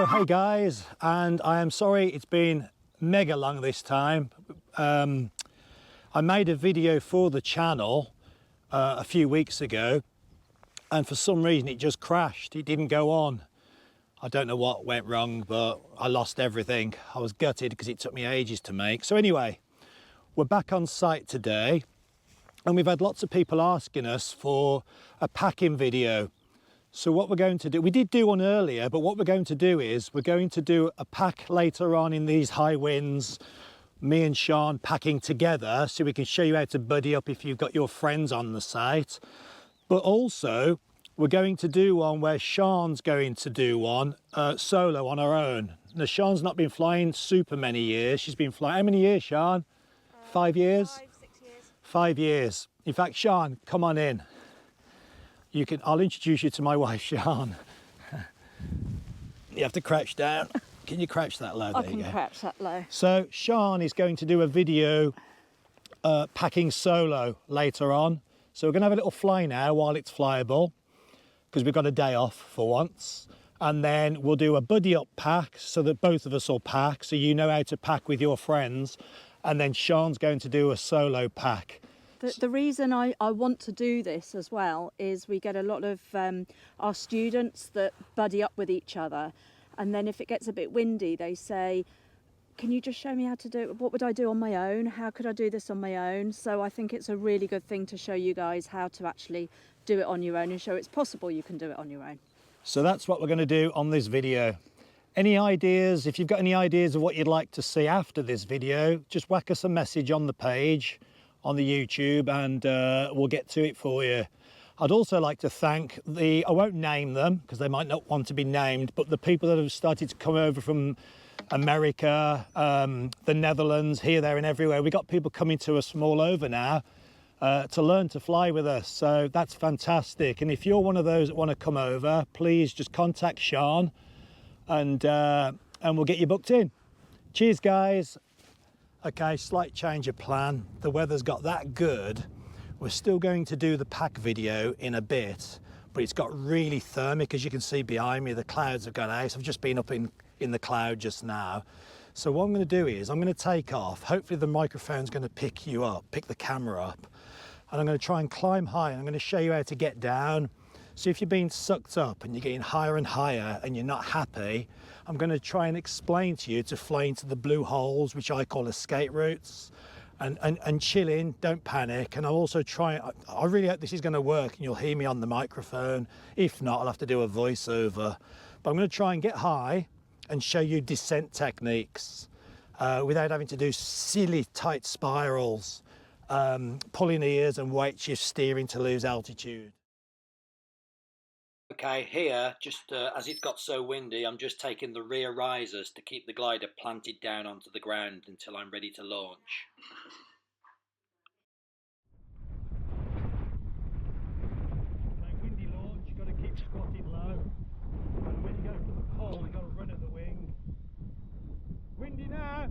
Hey guys, and I am sorry it's been mega long this time. I made a video for the channel a few weeks ago, and for some reason it just crashed. It didn't go on. I don't know what went wrong, but I lost everything. I was gutted because it took me ages to make. So anyway, we're back on site today, and we've had lots of people asking us for a packing video. So what we're going to do, we did do one earlier, but what we're going to do is we're going to do a pack later on in these high winds, me and Sean packing together, so we can show you how to buddy up if you've got your friends on the site. But also we're going to do one where Sean's going to do one solo on her own. Now Sean's not been flying super many years. She's been flying, how many years, Sean? 5 years? 5, 6 years. 5 years. In fact, Sean, come on in. I'll introduce you to my wife, Sian. You have to crouch down. Can you crouch that low? I can crouch that low. So Sian is going to do a video packing solo later on. So we're going to have a little fly now while it's flyable, because we've got a day off for once. And then we'll do a buddy up pack so that both of us will pack, so you know how to pack with your friends. And then Sian's going to do a solo pack. The reason I want to do this as well is we get a lot of our students that buddy up with each other, and then if it gets a bit windy they say, can you just show me how to do it? What would I do on my own? How could I do this on my own? So I think it's a really good thing to show you guys how to actually do it on your own and show it's possible you can do it on your own. So that's what we're going to do on this video. Any ideas? If you've got any ideas of what you'd like to see after this video, just whack us a message on the page on the YouTube, and we'll get to it for you. I'd also like to thank I won't name them because they might not want to be named, but the people that have started to come over from America, the Netherlands, here, there and everywhere. We got people coming to us from all over now to learn to fly with us, so that's fantastic. And if you're one of those that want to come over, please just contact Sean and we'll get you booked in. Cheers guys. Okay, slight change of plan. The weather's got that good. We're still going to do the pack video in a bit, but it's got really thermic. As you can see behind me, the clouds have gone out. I've just been up in the cloud just now. So what I'm going to do is I'm going to take off. Hopefully the microphone's going to pick the camera up. And I'm going to try and climb high. And I'm going to show you how to get down. So if you're being sucked up and you're getting higher and higher and you're not happy, I'm going to try and explain to you to fly into the blue holes, which I call escape routes, and chill in, don't panic. And I'll also try, I really hope this is going to work and you'll hear me on the microphone. If not, I'll have to do a voiceover. But I'm going to try and get high and show you descent techniques without having to do silly tight spirals, pulling ears and weight shift steering to lose altitude. Okay, here, just as it got so windy, I'm just taking the rear risers to keep the glider planted down onto the ground until I'm ready to launch. Okay, windy launch, you've got to keep squatted low. And when you go for the pull, you've got to run at the wing. Windy now!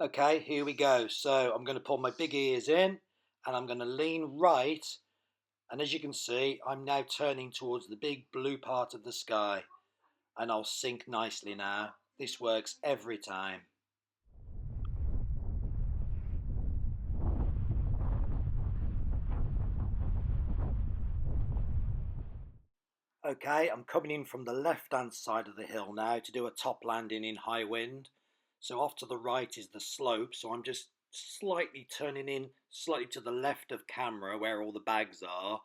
Okay, here we go. So I'm going to pull my big ears in and I'm going to lean right. And as you can see, I'm now turning towards the big blue part of the sky. And I'll sink nicely now. This works every time. Okay, I'm coming in from the left-hand side of the hill now to do a top landing in high wind. So off to the right is the slope, so I'm just slightly turning in slightly to the left of camera where all the bags are,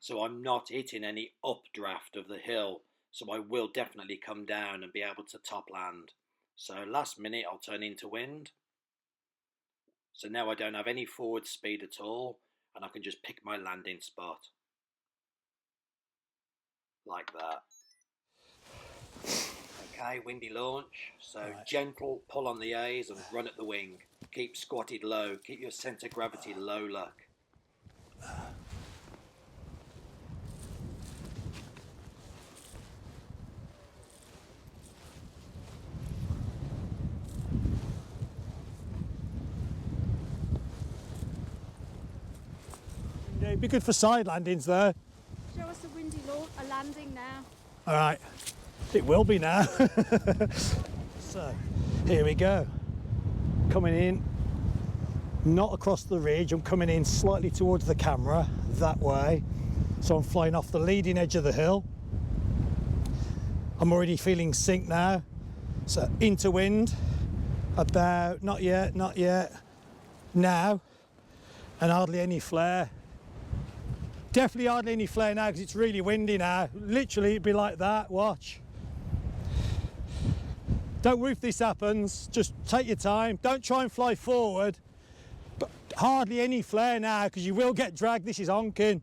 so I'm not hitting any updraft of the hill, so I will definitely come down and be able to top land. So last minute I'll turn into wind. So now I don't have any forward speed at all, and I can just pick my landing spot. Like that. Okay, windy launch. So right. Gentle pull on the A's and run at the wing. Keep squatted low. Keep your centre of gravity low, look. Yeah, it'd be good for side landings though. Show us a windy a landing now. All right, it will be now. So here we go. Coming in, not across the ridge, I'm coming in slightly towards the camera, that way. So I'm flying off the leading edge of the hill. I'm already feeling sink now. So into wind, about, not yet, now, and hardly any flare. Definitely hardly any flare now because it's really windy now. Literally it'd be like that, watch. Don't worry if this happens, just take your time. Don't try and fly forward, but hardly any flare now because you will get dragged. This is honking.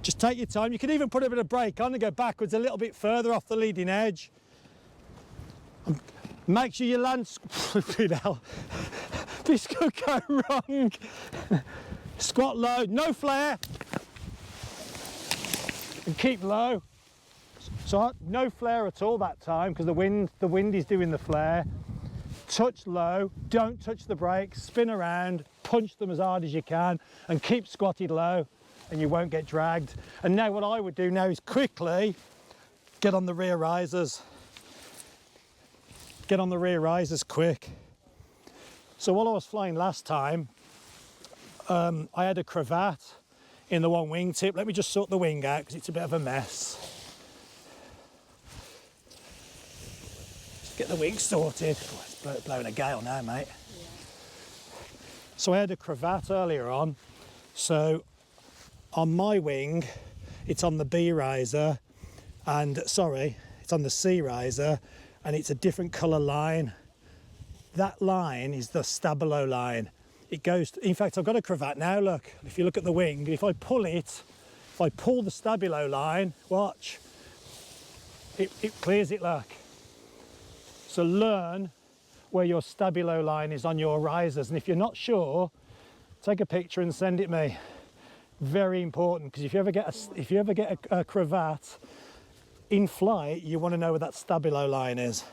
Just take your time. You can even put a bit of brake on and go backwards a little bit further off the leading edge. Make sure you land, this could go wrong. Squat low, no flare. And keep low. So no flare at all that time because the wind is doing the flare. Touch low, don't touch the brakes, spin around, punch them as hard as you can and keep squatted low and you won't get dragged. And now what I would do now is quickly get on the rear risers. Get on the rear risers quick. So while I was flying last time, I had a cravat in the one wingtip. Let me just sort the wing out because it's a bit of a mess. Just get the wing sorted. Oh, it's blowing a gale now, mate. Yeah. So I had a cravat earlier on. So on my wing, it's on the B riser, and sorry, it's on the C riser, and it's a different colour line. That line is the stabilo line. It goes, in fact, I've got a cravat now, look. If you look at the wing, if I pull it, if I pull the stabilo line, watch, it clears it, look. So learn where your stabilo line is on your risers. And if you're not sure, take a picture and send it me. Very important, because if you ever get a cravat in flight, you want to know where that stabilo line is.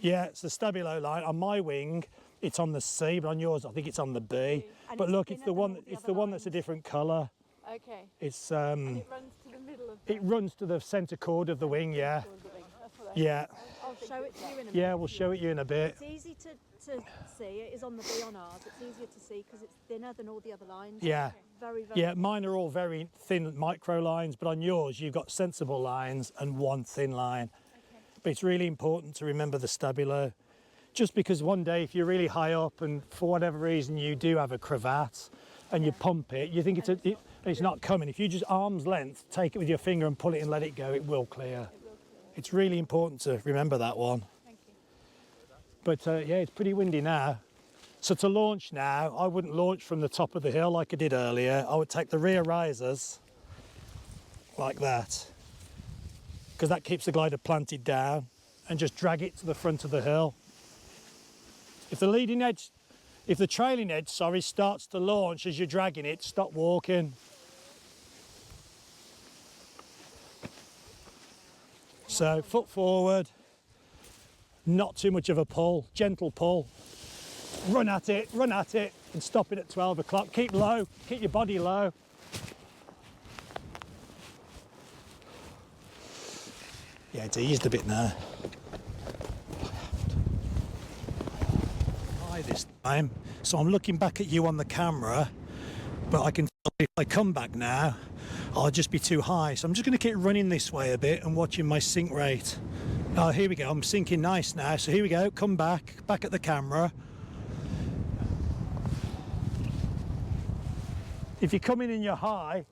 Yeah, it's the stabilo line. On my wing, it's on the C, but on yours, I think it's on the B. And but look, it's the one that's a different colour. Okay. It's and it runs to the middle of it runs to the centre chord of the wing, yeah. Yeah. I'll show it to you in a minute. Yeah, we'll show it you in a bit. It's easy to see. It is on the B on ours. It's easier to see because it's thinner than all the other lines. Yeah. Very. Yeah, mine are all very thin micro lines, but on yours you've got sensible lines and one thin line. But it's really important to remember the stabilo. Just because one day if you're really high up and for whatever reason you do have a cravat and you pump it, you think it's not coming. If you just arm's length, take it with your finger and pull it and let it go, it will clear. It's really important to remember that one. Thank you. But yeah, it's pretty windy now. So to launch now, I wouldn't launch from the top of the hill like I did earlier. I would take the rear risers like that, because that keeps the glider planted down, and just drag it to the front of the hill. If the trailing edge, starts to launch as you're dragging it, stop walking. So foot forward, not too much of a pull, gentle pull. Run at it, and stop it at 12 o'clock. Keep low, keep your body low. Yeah, it's eased a bit now. High this time, so I'm looking back at you on the camera, but I can tell if I come back now, I'll just be too high. So I'm just going to keep running this way a bit and watching my sink rate. Oh, here we go. I'm sinking nice now. So here we go. Come back at the camera. If you're coming in your high,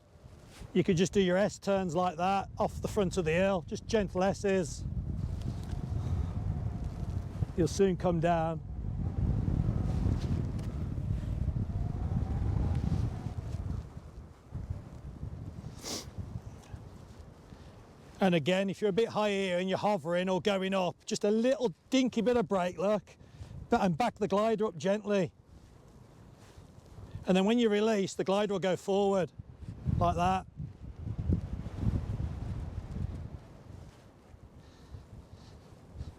you could just do your S turns like that off the front of the hill, just gentle S's. You'll soon come down. And again, if you're a bit high here and you're hovering or going up, just a little dinky bit of brake look, and back the glider up gently. And then when you release, the glider will go forward, like that.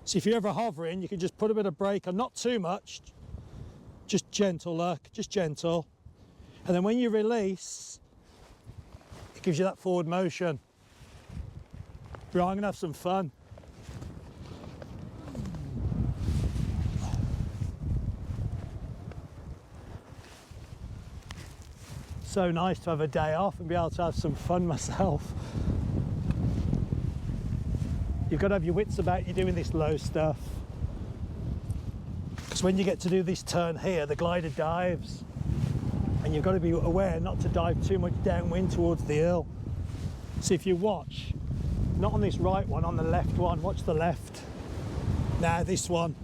So if you're ever hovering, you can just put a bit of brake on, not too much, just gentle look, just gentle. And then when you release, it gives you that forward motion. Right, I'm gonna have some fun. So nice to have a day off and be able to have some fun myself. You've got to have your wits about you doing this low stuff. Because when you get to do this turn here, the glider dives. And you've got to be aware not to dive too much downwind towards the hill. So if you watch, not on this right one, on the left one, watch the left. Now this one,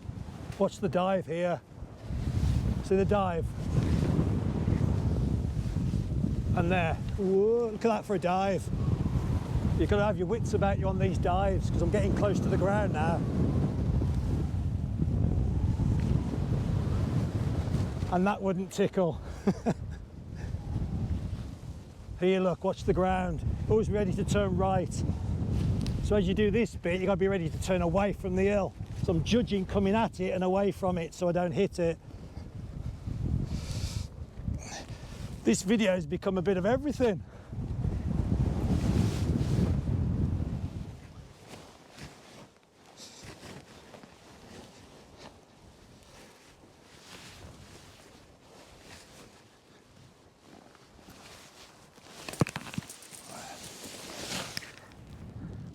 watch the dive here. See the dive? And there, whoa, look at that for a dive. You've got to have your wits about you on these dives because I'm getting close to the ground now. And that wouldn't tickle. Here, look, watch the ground. Always be ready to turn right. So as you do this bit, you've got to be ready to turn away from the hill. So I'm judging coming at it and away from it so I don't hit it. This video has become a bit of everything.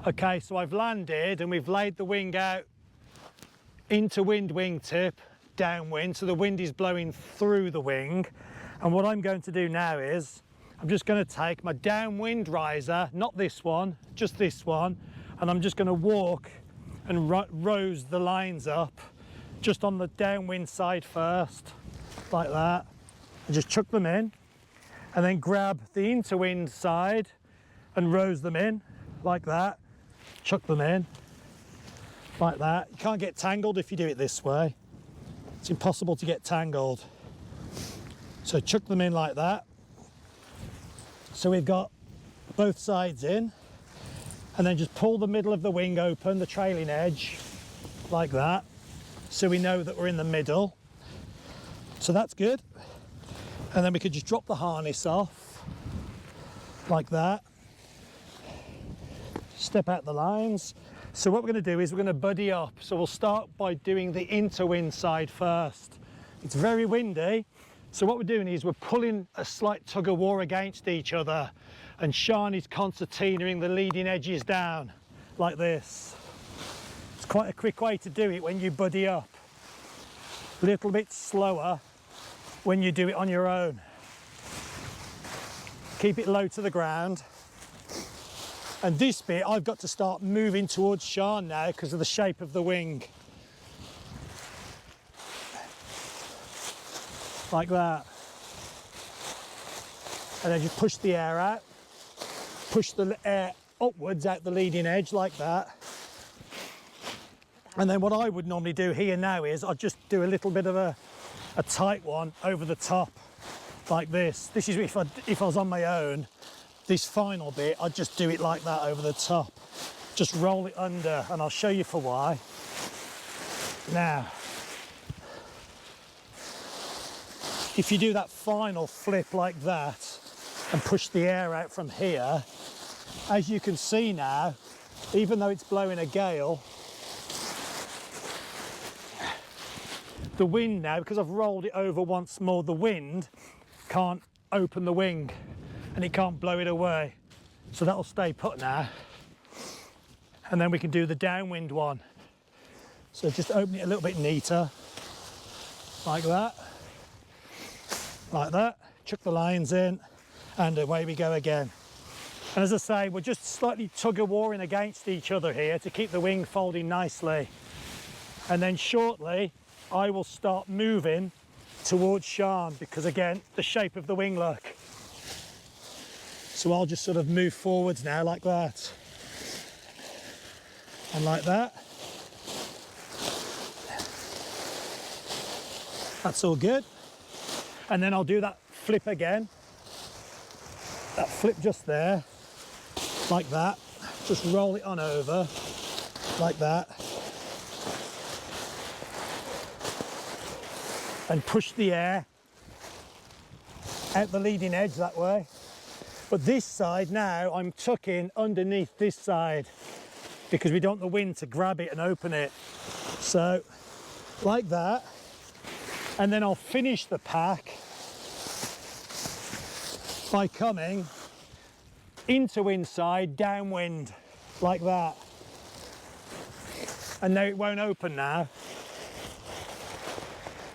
Okay, so I've landed and we've laid the wing out into wind wingtip, downwind, so the wind is blowing through the wing. And what I'm going to do now is, I'm just going to take my downwind riser, not this one, just this one, and I'm just going to walk and rose the lines up just on the downwind side first, like that, and just chuck them in, and then grab the interwind side and rose them in, like that, chuck them in, like that. You can't get tangled if you do it this way. It's impossible to get tangled. So chuck them in like that. So we've got both sides in, and then just pull the middle of the wing open, the trailing edge, like that. So we know that we're in the middle. So that's good. And then we could just drop the harness off, like that. Step out the lines. So what we're going to do is we're going to buddy up. So we'll start by doing the interwind side first. It's very windy. So what we're doing is we're pulling a slight tug of war against each other, and Sian is concertinaing the leading edges down like this. It's quite a quick way to do it when you buddy up. A little bit slower when you do it on your own. Keep it low to the ground. And this bit I've got to start moving towards Sian now because of the shape of the wing. Like that. And then you push the air out, push the air upwards out the leading edge like that. And then what I would normally do here now is I'd just do a little bit of a tight one over the top like this. This is if I was on my own, this final bit, I'd just do it like that over the top. Just roll it under, and I'll show you for why. Now, if you do that final flip like that and push the air out from here, as you can see now, even though it's blowing a gale, the wind now, because I've rolled it over once more, the wind can't open the wing and it can't blow it away. So that'll stay put now. And then we can do the downwind one. So just open it a little bit neater, like that. Like that, chuck the lines in, And away we go again. And as I say, we're just slightly tug-of-warring against each other here to keep the wing folding nicely. And then shortly, I will start moving towards Sian because again, the shape of the wing look. So I'll just sort of move forwards now like that. And like that. That's all good. And then I'll do that flip again. That flip just there. Like that. Just roll it on over. Like that. And push the air out the leading edge that way. But this side now, I'm tucking underneath this side because we don't want the wind to grab it and open it. So, like that. And then I'll finish the pack by coming into inside, downwind, like that. And now it won't open now.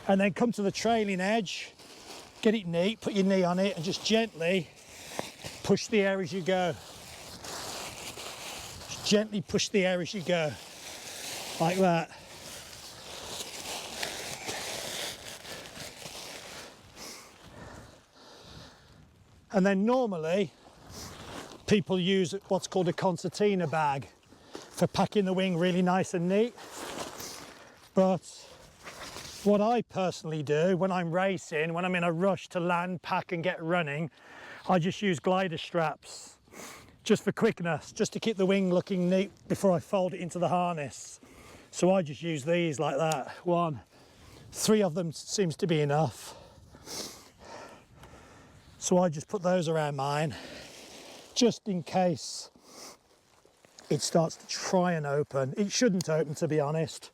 And then come to the trailing edge, get it neat, put your knee on it and just gently push the air as you go. Just gently push the air as you go, like that. And then normally people use what's called a Concertina bag for packing the wing really nice and neat. But what I personally do when I'm racing, when I'm in a rush to land, pack and get running, I just use glider straps just for quickness, just to keep the wing looking neat before I fold it into the harness. So I just use these like that. 3 of them seems to be enough. So I just put those around mine, just in case it starts to try and open. It shouldn't open, to be honest.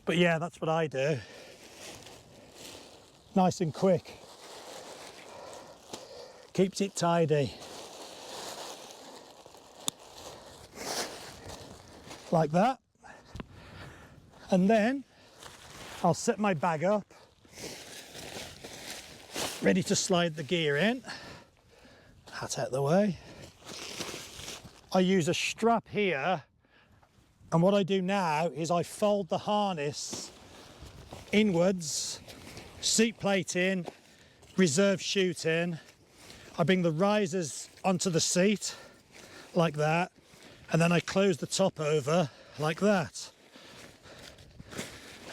But yeah, that's what I do. Nice and quick. Keeps it tidy. Like that. And then I'll set my bag up, ready to slide the gear in. Hat out the way. I use a strap here, and what I do now is I fold the harness inwards, seat plate in, reserve chute in. I bring the risers onto the seat like that, and then I close the top over like that.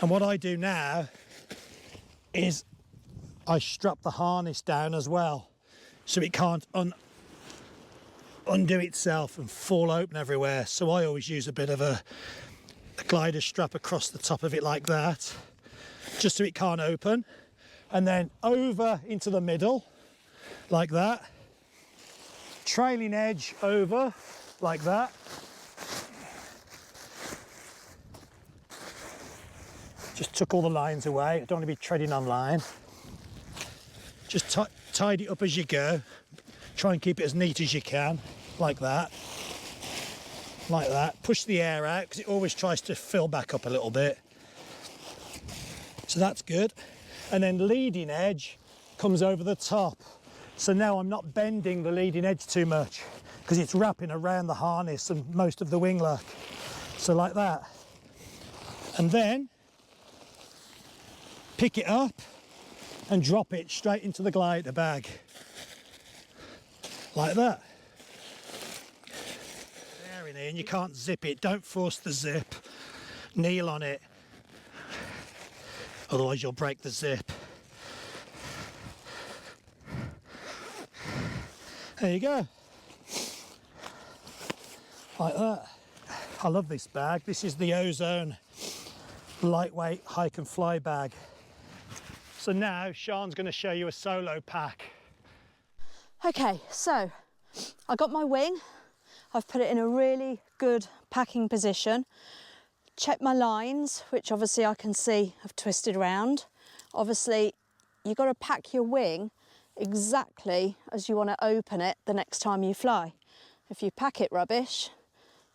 And what I do now is I strap the harness down as well, so it can't undo itself and fall open everywhere. So I always use a bit of a glider strap across the top of it like that, just so it can't open. And then over into the middle, like that. Trailing edge over, like that. Just took all the lines away. I don't want to be treading on line. Just tidy it up as you go. Try and keep it as neat as you can, like that. Like that. Push the air out because it always tries to fill back up a little bit. So that's good. And then leading edge comes over the top. So now I'm not bending the leading edge too much because it's wrapping around the harness and most of the wing look. So like that. And then pick it up and drop it straight into the glider bag. Like that. There in here, and you can't zip it. Don't force the zip. Kneel on it. Otherwise you'll break the zip. There you go. Like that. I love this bag. This is the Ozone lightweight hike and fly bag. So now Sian's going to show you a solo pack. Okay, so I got my wing. I've put it in a really good packing position. Check my lines, which obviously I can see have twisted around. Obviously, you've got to pack your wing exactly as you want to open it the next time you fly. If you pack it rubbish,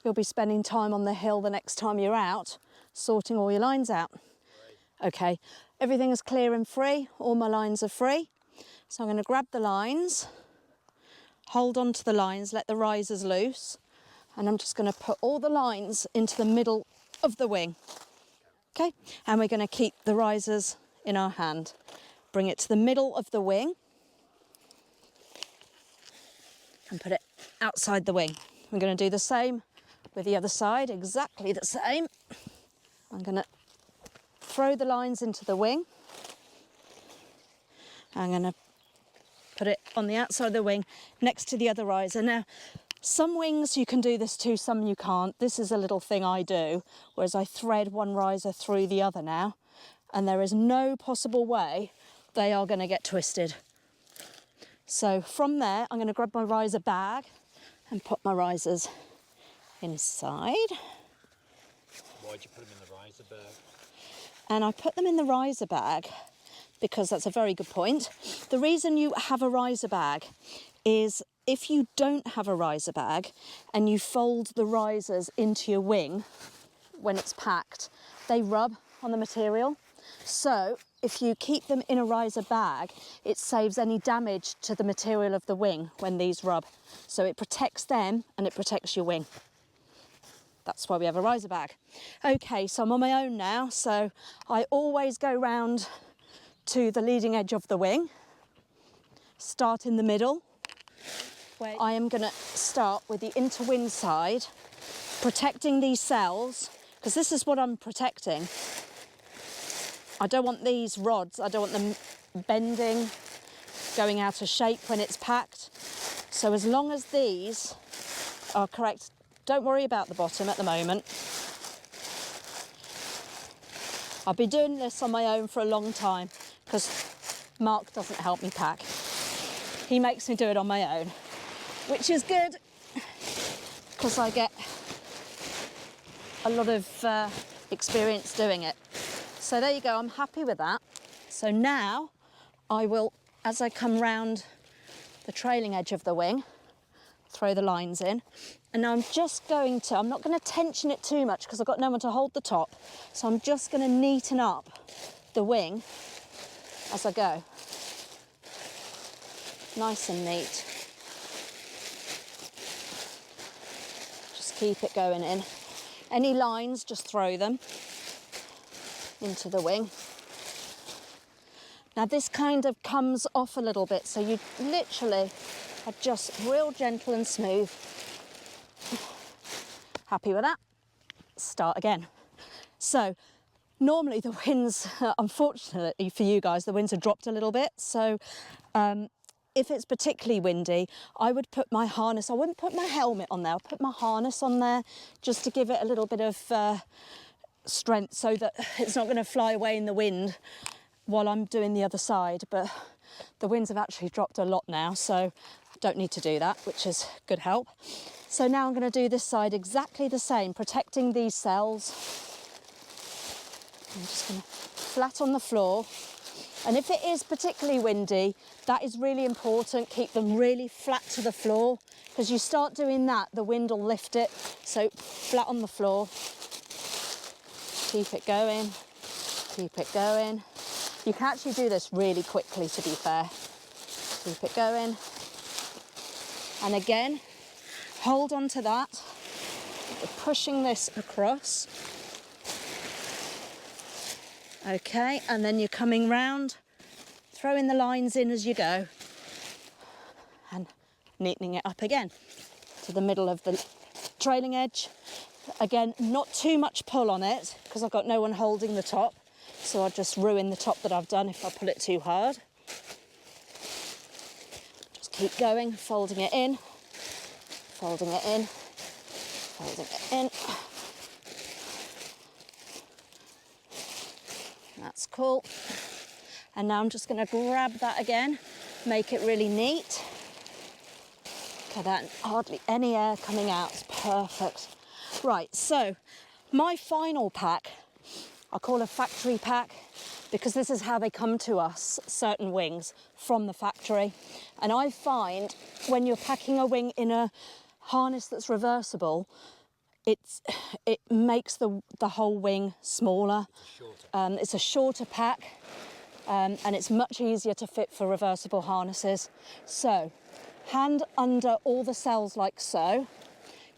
you'll be spending time on the hill the next time you're out, sorting all your lines out. Okay, everything is clear and free, all my lines are free. So I'm going to grab the lines hold on to the lines, let the risers loose, and I'm just going to put all the lines into the middle of the wing. Okay, and we're going to keep the risers in our hand. Bring it to the middle of the wing and put it outside the wing. We're going to do the same with the other side, exactly the same. I'm going to throw the lines into the wing. I'm going to put it on the outside of the wing next to the other riser. Now, some wings you can do this to, some you can't. This is a little thing I do, whereas I thread one riser through the other now, and there is no possible way they are going to get twisted. So from there, I'm going to grab my riser bag and put my risers inside. Why'd you put them in the riser bag? And I put them in the riser bag because that's a very good point. The reason you have a riser bag is if you don't have a riser bag and you fold the risers into your wing when it's packed, they rub on the material. So if you keep them in a riser bag, it saves any damage to the material of the wing when these rub. So it protects them and it protects your wing. That's why we have a riser bag. Okay, so I'm on my own now. So I always go round to the leading edge of the wing, start in the middle. I am going to start with the interwind side, protecting these cells, because this is what I'm protecting. I don't want these rods, I don't want them bending, going out of shape when it's packed. So as long as these are correct, don't worry about the bottom at the moment. I've been doing this on my own for a long time because Marc doesn't help me pack. He makes me do it on my own, which is good because I get a lot of experience doing it. So there you go, I'm happy with that. So now I will, as I come round the trailing edge of the wing, throw the lines in. And now I'm just going to, I'm not going to tension it too much because I've got no one to hold the top. So I'm just going to neaten up the wing as I go. Nice and neat. Just keep it going in. Any lines, just throw them into the wing. Now this kind of comes off a little bit, so you literally are just real gentle and smooth. Happy with that? Start again. So normally the winds, unfortunately for you guys, the winds have dropped a little bit. So if it's particularly windy, I would put my harness, I wouldn't put my helmet on there, I'll put my harness on there just to give it a little bit of strength so that it's not going to fly away in the wind while I'm doing the other side. But the winds have actually dropped a lot now, so I don't need to do that, which is good help. So now I'm going to do this side exactly the same, protecting these cells. I'm just going to flat on the floor. And if it is particularly windy, that is really important. Keep them really flat to the floor, because you start doing that, the wind will lift it. So flat on the floor. Keep it going, keep it going. You can actually do this really quickly, to be fair. Keep it going. And again, hold on to that. We're pushing this across. Okay, and then you're coming round, throwing the lines in as you go, and neatening it up again to the middle of the trailing edge. Again, not too much pull on it, because I've got no one holding the top, so I'll just ruin the top that I've done if I pull it too hard. Just keep going, folding it in, folding it in, folding it in. That's cool. And now I'm just going to grab that again, make it really neat. Look at that, hardly any air coming out, it's perfect. Right, so my final pack, I call a factory pack, because this is how they come to us, certain wings, from the factory. And I find when you're packing a wing in a harness that's reversible, it makes the whole wing smaller. It's a shorter pack, and it's much easier to fit for reversible harnesses. So hand under all the cells like so.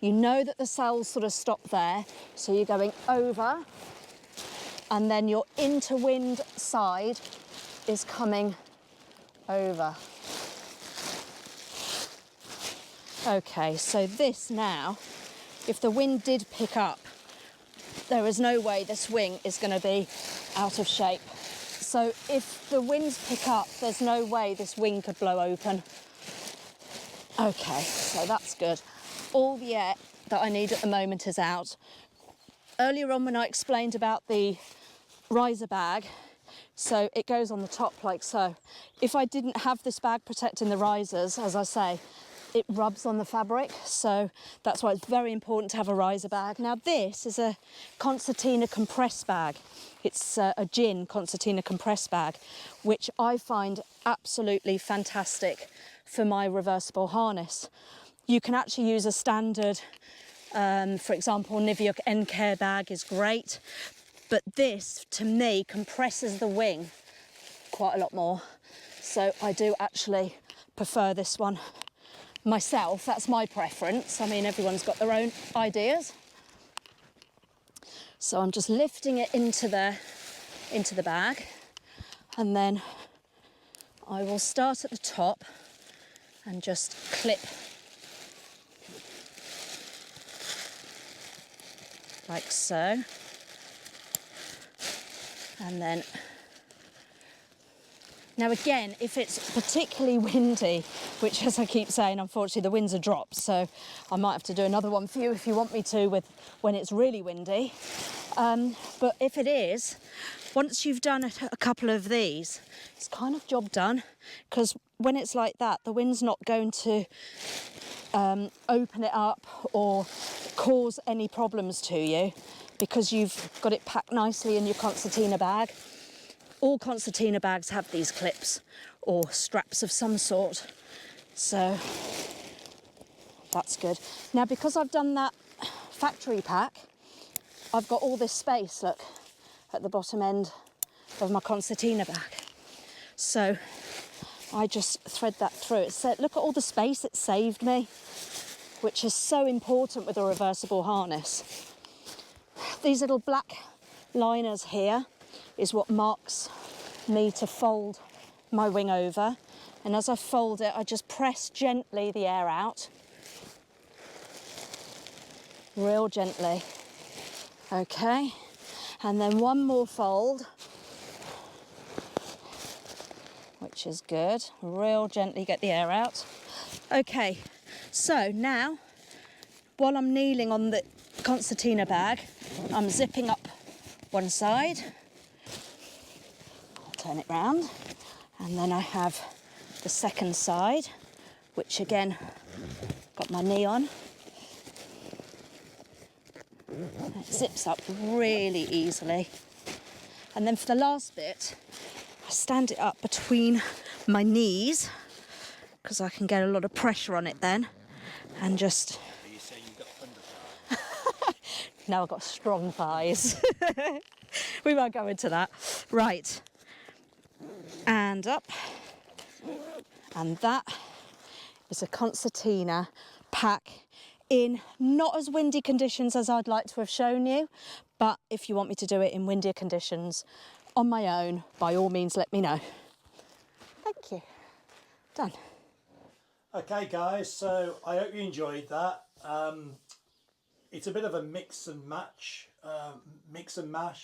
You know that the cells sort of stop there, so you're going over, and then your into-wind side is coming over. Okay, so this now, if the wind did pick up, there is no way this wing is going to be out of shape. So if the winds pick up, there's no way this wing could blow open. Okay, so that's good. All the air that I need at the moment is out. Earlier on when I explained about the riser bag, so it goes on the top like so. If I didn't have this bag protecting the risers, as I say, it rubs on the fabric, so that's why it's very important to have a riser bag. Now this is a Concertina compress bag. It's a gin Concertina compress bag, which I find absolutely fantastic for my reversible harness. You can actually use a standard, for example, Nivea N-Care bag is great, but this, to me, compresses the wing quite a lot more. So I do actually prefer this one myself. That's my preference. I mean, everyone's got their own ideas. So I'm just lifting it into the bag, and then I will start at the top and just clip like so, and then now again, if it's particularly windy, which, as I keep saying, unfortunately the winds are dropped, so I might have to do another one for you if you want me to with when it's really windy. But if it is, once you've done a couple of these, it's kind of job done, because when it's like that, the wind's not going to open it up or cause any problems to you, because you've got it packed nicely in your concertina bag. All concertina bags have these clips or straps of some sort, so that's good. Now, because I've done that factory pack, I've got all this space, look, at the bottom end of my concertina bag. So I just thread that through. Look at all the space it saved me, which is so important with a reversible harness. These little black liners here is what marks me to fold my wing over, and as I fold it, I just press gently the air out, real gently. Okay, and then one more fold, which is good. Real gently get the air out. Okay, so now while I'm kneeling on the concertina bag, I'm zipping up one side. Turn it round, and then I have the second side, which again got my knee on. It zips up really easily, and then for the last bit I stand it up between my knees because I can get a lot of pressure on it then, and just... Are you saying you've got thunder thighs? No, I've got strong thighs. We won't go into that. Right. And up, and that is a concertina pack in not as windy conditions as I'd like to have shown you, but if you want me to do it in windier conditions on my own, by all means let me know. Thank you. Done. Okay guys, so I hope you enjoyed that. It's a bit of a mix and mash,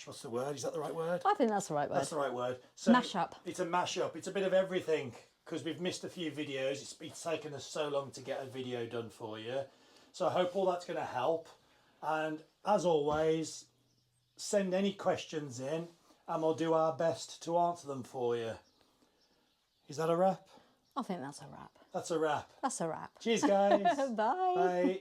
what's the word? Is that the right word? I think that's the right word. That's the right word. So Mash up. It's a mash up. It's a bit of everything, because we've missed a few videos. It's taken us so long to get a video done for you. So I hope all that's going to help. And as always, send any questions in and we'll do our best to answer them for you. Is that a wrap? I think that's a wrap. That's a wrap. That's a wrap. Cheers guys. Bye. Bye.